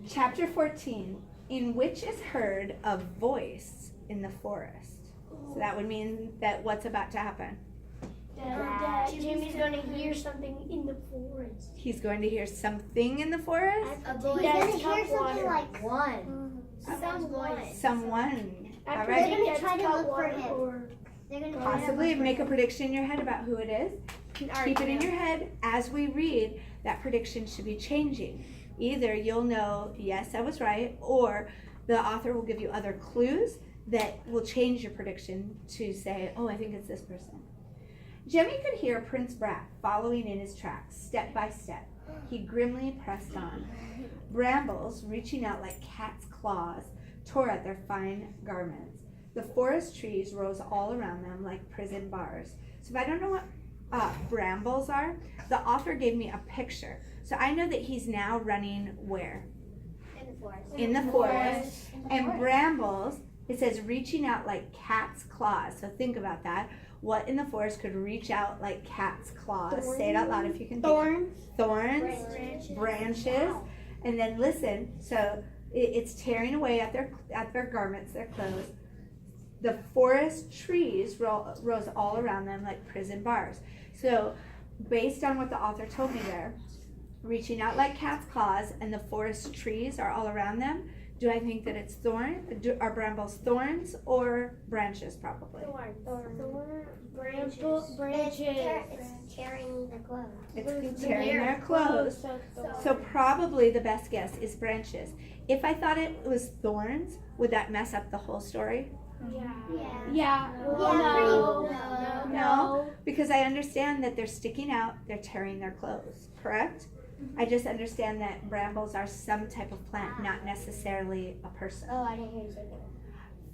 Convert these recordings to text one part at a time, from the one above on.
Chapter 14, in which is heard a voice in the forest. So that would mean that what's about to happen? That Jimmy's going to hear something in the forest. He's going to hear something in the forest? He's gonna hear something like Someone. Someone. All After right. They're gonna gets try to cut look for water him. or- They're gonna Possibly make a prediction in your head about who it is. Keep it in your head as we read. That prediction should be changing. Either you'll know, yes, I was right, or the author will give you other clues that will change your prediction to say, oh, I think it's this person. Jemmy could hear Prince Brat following in his tracks, step by step. He grimly pressed on. Brambles, reaching out like cat's claws, tore at their fine garments. The forest trees rose all around them like prison bars. So if I don't know what brambles are, the author gave me a picture. So I know that he's now running where? in the forest. In the forest. And brambles, it says reaching out like cat's claws. So think about that. What in the forest could reach out like cat's claws? Say it out loud if you can. Thorns. Thorns, branches, and then listen. So it's tearing away at their garments, their clothes. The forest trees rose all around them like prison bars. So, based on what the author told me there, reaching out like cat's claws, and the forest trees are all around them. Do I think that it's are brambles thorns or branches? Probably. Branches. It's tearing their clothes. It's tearing their clothes. So probably the best guess is branches. If I thought it was thorns, would that mess up the whole story? Yeah. No, because I understand that they're sticking out, they're tearing their clothes, correct? I just understand that brambles are some type of plant, not necessarily a person. Oh, I didn't hear you say that.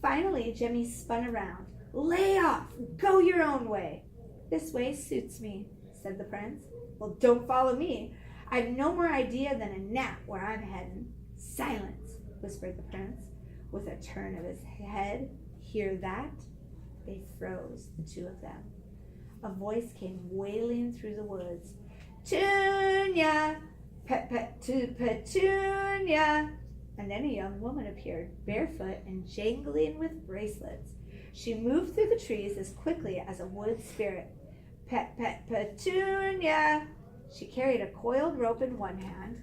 Finally, Jimmy spun around. Lay off! Go your own way! This way suits me, said the prince. Well, don't follow me. I've no more idea than a gnat where I'm heading. Silence, whispered the prince, with a turn of his head. Hear that? They froze, the two of them. A voice came wailing through the woods. Petunia! Petunia! And then a young woman appeared, barefoot and jangling with bracelets. She moved through the trees as quickly as a wood spirit. Petunia! She carried a coiled rope in one hand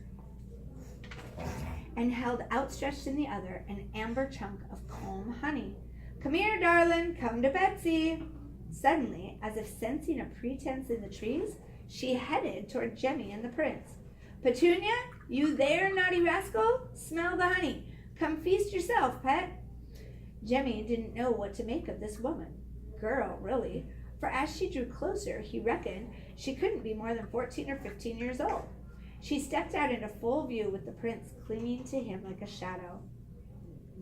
and held outstretched in the other an amber chunk of comb honey. Come here, darling, come to Betsy. Suddenly, as if sensing a pretense in the trees, she headed toward Jemmy and the prince. Petunia, you there, naughty rascal? Smell the honey. Come feast yourself, pet. Jemmy didn't know what to make of this woman. Girl, really. For as she drew closer, he reckoned she couldn't be more than 14 or 15 years old. She stepped out into full view with the prince clinging to him like a shadow.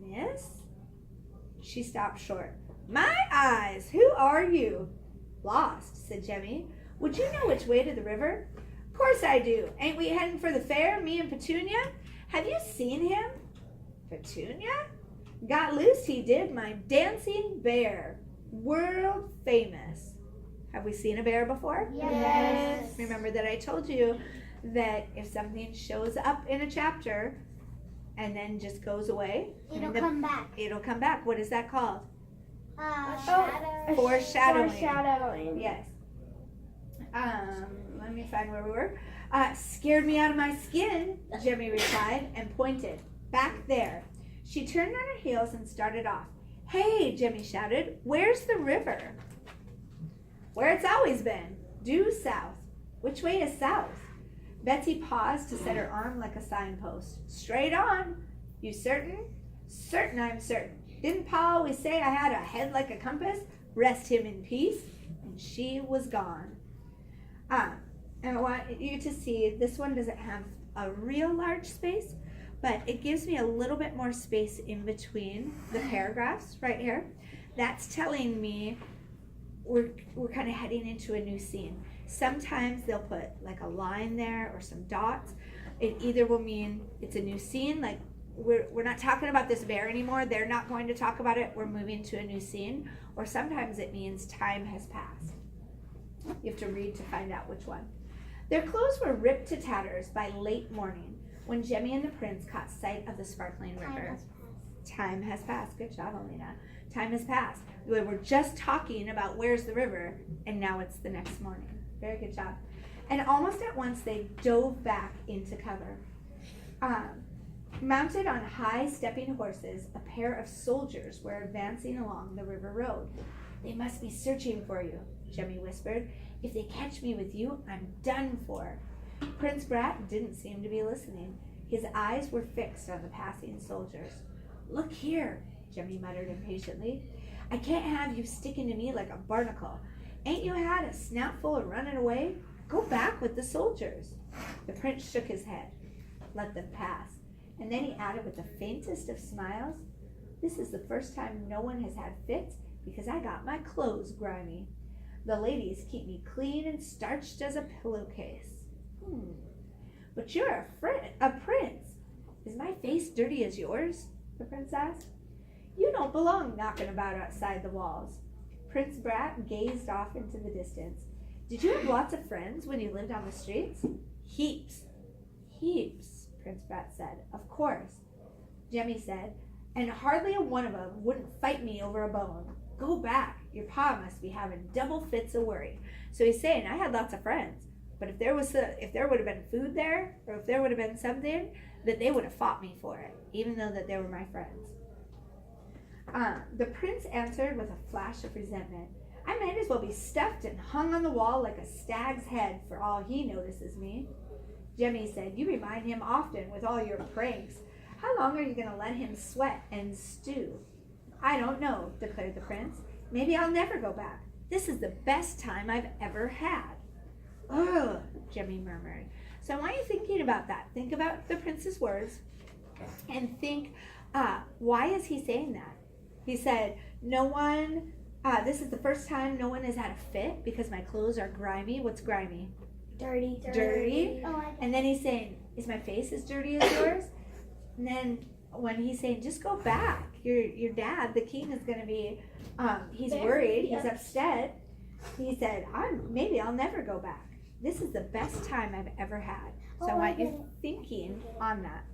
Miss? She stopped short. My eyes! Who are you? Lost, said Jemmy. Would you know which way to the river? Of course I do. Ain't we heading for the fair, me and Petunia? Have you seen him? Petunia? Got loose he did, my dancing bear. World famous. Have we seen a bear before? Yes. Remember that I told you that if something shows up in a chapter and then just goes away, It'll come back. it'll come back. What is that called? Shadow. Foreshadowing. Yes. Let me find where we were. Scared me out of my skin, Jemmy replied and pointed. Back there. She turned on her heels and started off. Hey, Jemmy shouted, where's the river? Where it's always been. Due south. Which way is south? Betsy paused to set her arm like a signpost. Straight on. You certain? Certain, I'm certain. Didn't Pa always say I had a head like a compass? Rest him in peace. And she was gone. And I want you to see, this one doesn't have a real large space, but it gives me a little bit more space in between the paragraphs right here. That's telling me we're kind of heading into a new scene. Sometimes they'll put like a line there or some dots. It either will mean it's a new scene, like we're not talking about this bear anymore, they're not going to talk about it, we're moving to a new scene, or sometimes it means time has passed. You have to read to find out which one. Their clothes were ripped to tatters by late morning. When Jemmy and the prince caught sight of the sparkling river, Time has passed. time has passed. Good job, Alina. Time has passed. We were just talking about where's the river, and now it's the next morning. Very good job. And almost at once they dove back into cover. Mounted on high stepping horses, a pair of soldiers were advancing along the river road. They must be searching for you, Jemmy whispered. If they catch me with you, I'm done for. Prince Brat didn't seem to be listening. His eyes were fixed on the passing soldiers. Look here, Jemmy muttered impatiently. I can't have you sticking to me like a barnacle. Ain't you had a snoutful of running away? Go back with the soldiers. The prince shook his head. Let them pass. And then he added with the faintest of smiles, this is the first time no one has had fits because I got my clothes grimy. The ladies keep me clean and starched as a pillowcase. But you're a prince. Is my face dirty as yours? The prince asked. You don't belong knocking about outside the walls. Prince Brat gazed off into the distance. Did you have lots of friends when you lived on the streets? Heaps. Heaps, Prince Brat said. Of course. Jemmy said, and hardly a one of them wouldn't fight me over a bone. Go back. Your pa must be having double fits of worry. So he's saying, I had lots of friends. But if there would have been food there, or if there would have been something, that they would have fought me for it, even though that they were my friends. The prince answered with a flash of resentment. I might as well be stuffed and hung on the wall like a stag's head for all he notices me. Jemmy said, you remind him often with all your pranks. How long are you going to let him sweat and stew? I don't know, declared the prince. Maybe I'll never go back. This is the best time I've ever had. Ugh, Jemmy murmured. So I want you thinking about that. Think about the prince's words and think, why is he saying that? He said, this is the first time no one has had a fit because my clothes are grimy. What's grimy? Dirty. Dirty. Oh, I And then he's saying, is my face as dirty as yours? And then when he's saying, just go back. Your dad, the king, is going to be, he's Very worried, he's upset. upset. He said, maybe I'll never go back. This is the best time I've ever had. So I want you thinking on that.